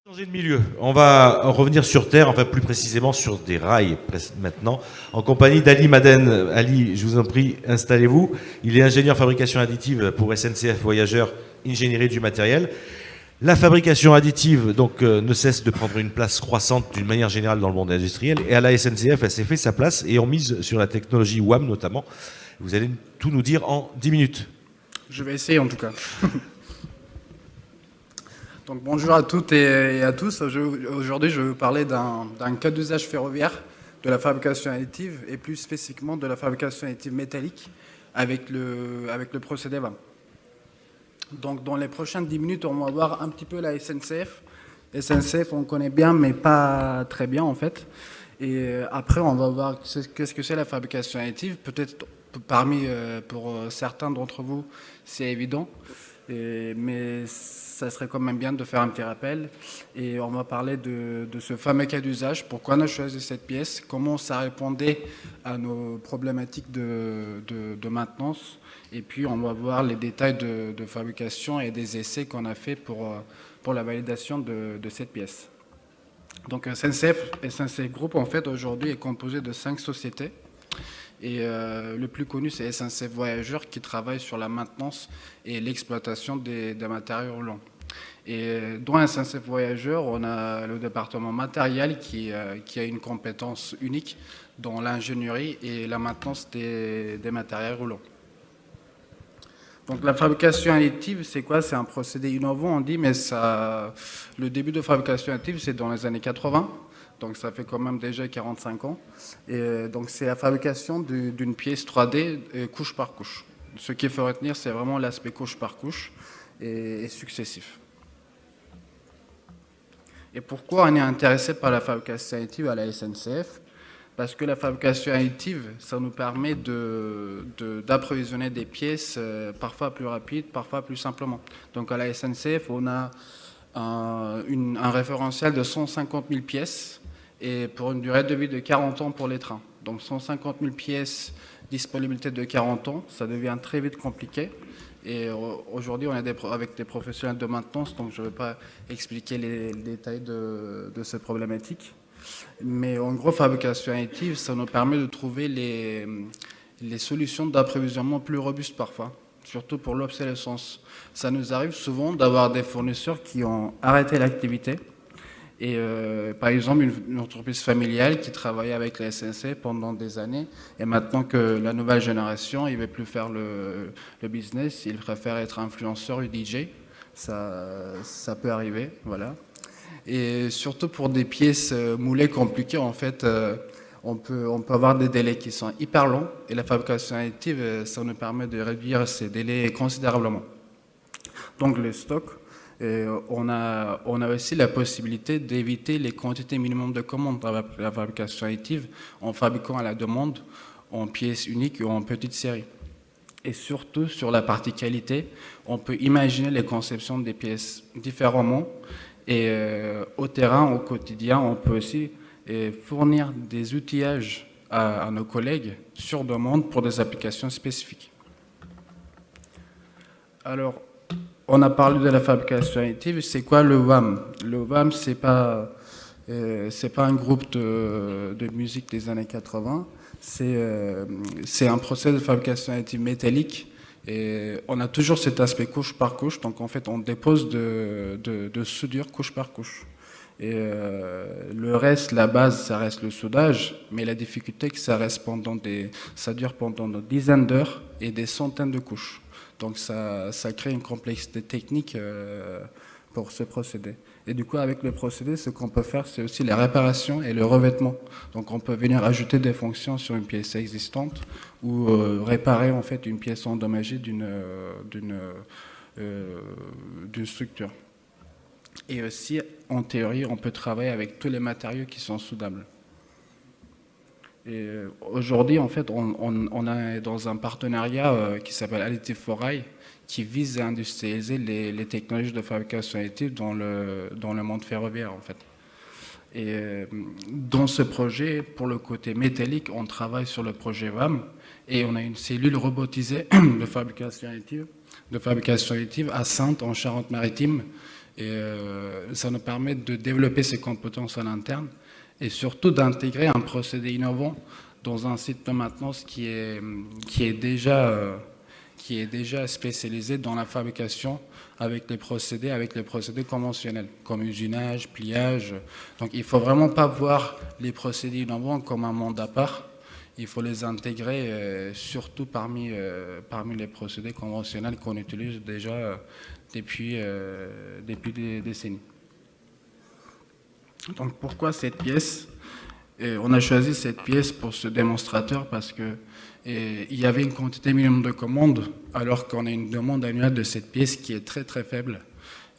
Changer de milieu. On va revenir sur Terre, enfin plus précisément sur des rails maintenant, en compagnie d'Ali Maden. Ali, je vous en prie, installez-vous. Il est ingénieur fabrication additive pour SNCF Voyageurs, ingénierie du matériel. La fabrication additive ne cesse de prendre une place croissante d'une manière générale dans le monde industriel. Et à la SNCF, elle s'est fait sa place et on mise sur la technologie WAM notamment. Vous allez tout nous dire en 10 minutes. Je vais essayer en tout cas. Donc bonjour à toutes et à tous. Aujourd'hui, je vais vous parler d'un cas d'usage ferroviaire de la fabrication additive et plus spécifiquement de la fabrication additive métallique avec le procédé VAM. Donc dans les prochaines 10 minutes, on va voir un petit peu la SNCF. SNCF, on connaît bien, mais pas très bien en fait. Et après, on va voir qu'est-ce que c'est la fabrication additive. Peut-être pour certains d'entre vous, c'est évident. Mais ça serait quand même bien de faire un petit rappel. Et on va parler de ce fameux cas d'usage, pourquoi on a choisi cette pièce, comment ça répondait à nos problématiques de maintenance. Et puis on va voir les détails de fabrication et des essais qu'on a fait pour la validation de cette pièce. Donc SNCF Group, en fait, aujourd'hui est composé de 5 sociétés. Et le plus connu, c'est SNCF Voyageurs qui travaille sur la maintenance et l'exploitation des matériaux roulants. Et dans SNCF Voyageurs, on a le département matériel qui a une compétence unique dans l'ingénierie et la maintenance des matériels roulants. Donc la fabrication additive, c'est quoi? C'est un procédé innovant, on dit, mais le début de fabrication additive, c'est dans les années 80. Donc ça fait quand même déjà 45 ans. Et donc c'est la fabrication d'une pièce 3D couche par couche. Ce qu'il faut retenir, c'est vraiment l'aspect couche par couche et successif. Et pourquoi on est intéressé par la fabrication additive à la SNCF? Parce que la fabrication additive, ça nous permet d'approvisionner des pièces parfois plus rapides, parfois plus simplement. Donc à la SNCF, on a un référentiel de 150 000 pièces et pour une durée de vie de 40 ans pour les trains. Donc 150 000 pièces, disponibilité de 40 ans, ça devient très vite compliqué. Et aujourd'hui, on est avec des professionnels de maintenance, donc je ne vais pas expliquer les détails de cette problématique. Mais en gros, fabrication additive, ça nous permet de trouver les solutions d'approvisionnement plus robustes parfois, surtout pour l'obsolescence. Ça nous arrive souvent d'avoir des fournisseurs qui ont arrêté l'activité. Et par exemple, une entreprise familiale qui travaillait avec la SNCF pendant des années, et maintenant que la nouvelle génération, il ne veut plus faire le business, il préfère être influenceur ou DJ. Ça peut arriver, voilà. Et surtout pour des pièces moulées compliquées, en fait, on peut avoir des délais qui sont hyper longs, et la fabrication additive, ça nous permet de réduire ces délais considérablement. Donc le stock. Et on a aussi la possibilité d'éviter les quantités minimum de commandes dans la fabrication additive en fabriquant à la demande en pièces uniques ou en petites séries. Et surtout, sur la partie qualité, on peut imaginer les conceptions des pièces différemment. Et au terrain, au quotidien, on peut aussi fournir des outillages à nos collègues sur demande pour des applications spécifiques. Alors, on a parlé de la fabrication additive. C'est quoi le VAM? Le VAM, c'est pas un groupe de musique des années 80. C'est un processus de fabrication additive métallique. Et on a toujours cet aspect couche par couche. Donc en fait, on dépose de soudure couche par couche. Et le reste, la base, ça reste le soudage. Mais la difficulté, que ça dure pendant des dizaines d'heures et des centaines de couches. Donc ça crée une complexité technique pour ce procédé. Et du coup, avec le procédé, ce qu'on peut faire, c'est aussi les réparations et le revêtement. Donc on peut venir ajouter des fonctions sur une pièce existante ou réparer en fait une pièce endommagée d'une structure. Et aussi, en théorie, on peut travailler avec tous les matériaux qui sont soudables. Et aujourd'hui, en fait, on est dans un partenariat qui s'appelle Additive for Rail, qui vise à industrialiser les technologies de fabrication additive dans le monde ferroviaire, en fait. Et dans ce projet, pour le côté métallique, on travaille sur le projet VAM et on a une cellule robotisée de fabrication additive à Saintes, en Charente-Maritime, Et ça nous permet de développer ces compétences en interne et surtout d'intégrer un procédé innovant dans un site de maintenance qui est déjà spécialisé dans la fabrication avec les procédés conventionnels, comme usinage, pliage. Donc il ne faut vraiment pas voir les procédés innovants comme un monde à part. Il faut les intégrer surtout parmi les procédés conventionnels qu'on utilise déjà depuis des décennies. Donc pourquoi cette pièce ? On a choisi cette pièce pour ce démonstrateur parce que il y avait une quantité minimum de commandes, alors qu'on a une demande annuelle de cette pièce qui est très très faible.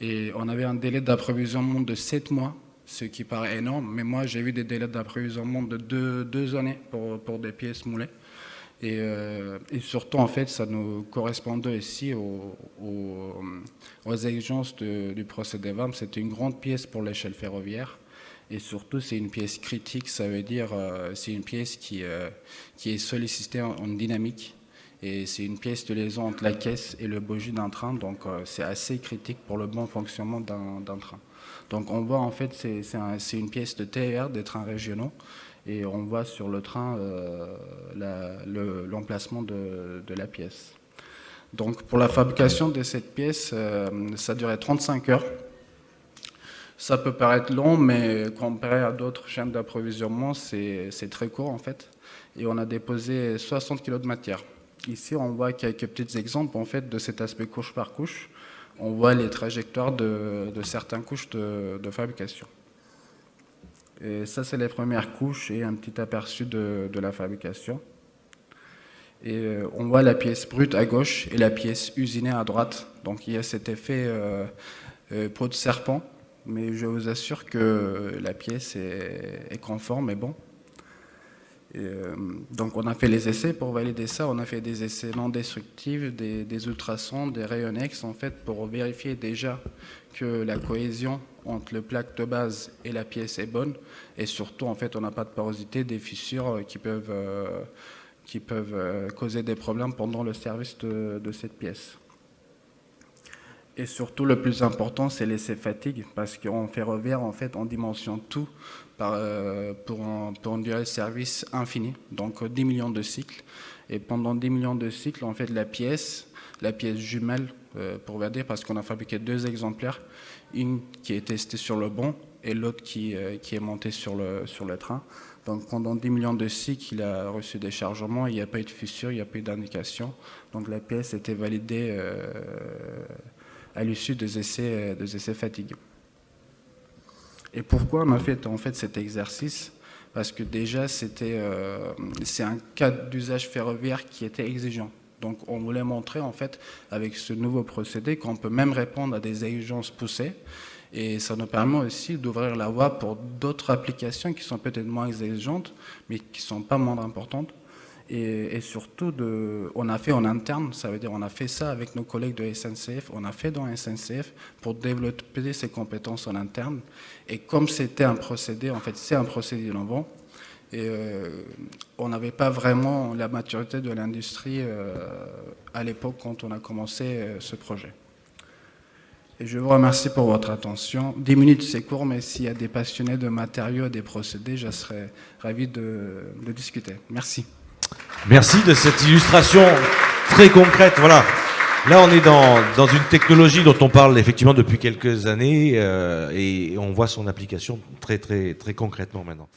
Et on avait un délai d'approvisionnement de 7 mois, ce qui paraît énorme, mais moi j'ai eu des délais d'approvisionnement de 2 années pour des pièces moulées. Et surtout, en fait, ça nous correspondait aussi aux exigences du procédé VAM. C'était une grande pièce pour l'échelle ferroviaire. Et surtout, c'est une pièce critique, ça veut dire c'est une pièce qui est sollicitée en dynamique. Et c'est une pièce de liaison entre la caisse et le bogie d'un train, donc c'est assez critique pour le bon fonctionnement d'un train. Donc on voit en fait, c'est une pièce de TER, des trains régionaux, et on voit sur le train l'emplacement de la pièce. Donc pour la fabrication de cette pièce, ça durait 35 heures. Ça peut paraître long, mais comparé à d'autres chaînes d'approvisionnement, c'est très court en fait. Et on a déposé 60 kg de matière. Ici, on voit quelques petits exemples en fait de cet aspect couche par couche. On voit les trajectoires de certaines couches de fabrication. Et ça, c'est les premières couches et un petit aperçu de la fabrication. Et on voit la pièce brute à gauche et la pièce usinée à droite. Donc il y a cet effet peau de serpent. Mais je vous assure que la pièce est conforme et bon. Donc on a fait les essais pour valider ça. On a fait des essais non destructifs, des ultrasons, des rayons X en fait pour vérifier déjà que la cohésion entre le plaque de base et la pièce est bonne. Et surtout en fait on n'a pas de porosité, des fissures qui peuvent causer des problèmes pendant le service de cette pièce. Et surtout, le plus important, c'est l'essai fatigue, parce qu'en ferroviaire, en fait, on dimensionne tout pour une durée de service infinie, donc 10 millions de cycles. Et pendant 10 millions de cycles, en fait, la pièce jumelle, pour dire, parce qu'on a fabriqué 2 exemplaires, une qui est testée sur le banc et l'autre qui est montée sur le train. Donc pendant 10 millions de cycles, il a reçu des chargements, il n'y a pas eu de fissure, il n'y a pas eu d'indication. Donc la pièce était validée à l'issue des essais fatigue. Et pourquoi on a fait en fait cet exercice ? Parce que déjà c'est un cas d'usage ferroviaire qui était exigeant. Donc on voulait montrer en fait avec ce nouveau procédé qu'on peut même répondre à des exigences poussées. Et ça nous permet aussi d'ouvrir la voie pour d'autres applications qui sont peut-être moins exigeantes, mais qui ne sont pas moins importantes. Et surtout, on a fait en interne, ça veut dire on a fait ça avec nos collègues de SNCF, on a fait dans SNCF pour développer ces compétences en interne. Et comme c'était un procédé, en fait c'est un procédé innovant, et on n'avait pas vraiment la maturité de l'industrie à l'époque quand on a commencé ce projet. Et je vous remercie pour votre attention. 10 minutes c'est court, mais s'il y a des passionnés de matériaux et des procédés, je serais ravi de discuter. Merci. Merci de cette illustration très concrète. Voilà. Là, on est dans une technologie dont on parle effectivement depuis quelques années et on voit son application très, très, très concrètement maintenant.